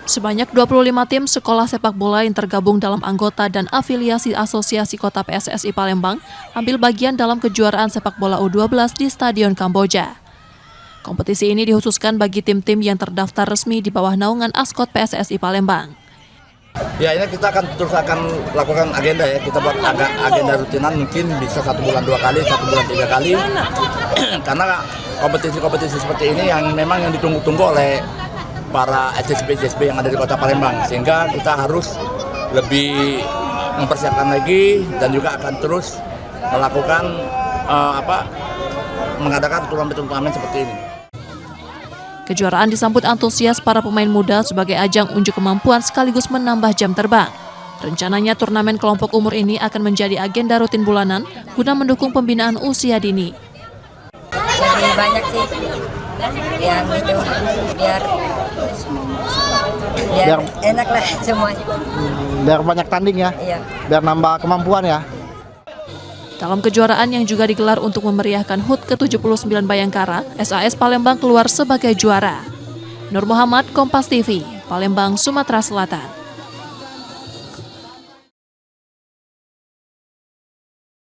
Sebanyak 25 tim sekolah sepak bola yang tergabung dalam anggota dan afiliasi Asosiasi Kota PSSI Palembang ambil bagian dalam kejuaraan sepak bola U12 di Stadion Kamboja. Kompetisi ini dikhususkan bagi tim-tim yang terdaftar resmi di bawah naungan Askot PSSI Palembang. Ya, ini kita akan lakukan agenda ya. Kita buat agenda rutinan, mungkin bisa 1 bulan 2 kali, 1 bulan 3 kali. Karena kompetisi-kompetisi seperti ini yang memang yang ditunggu-tunggu oleh para SSB yang ada di Kota Palembang, sehingga kita harus lebih mempersiapkan lagi dan juga akan terus melakukan mengadakan turnamen seperti ini. Kejuaraan disambut antusias para pemain muda sebagai ajang unjuk kemampuan sekaligus menambah jam terbang. Rencananya turnamen kelompok umur ini akan menjadi agenda rutin bulanan guna mendukung pembinaan usia dini. Lebih banyak sih yang itu biar enak lah semuanya. Biar banyak tanding ya, Iya. biar nambah kemampuan ya. Dalam kejuaraan yang juga digelar untuk memeriahkan HUT ke-79 Bayangkara, SAS Palembang keluar sebagai juara. Nur Muhammad, Kompas TV, Palembang, Sumatera Selatan.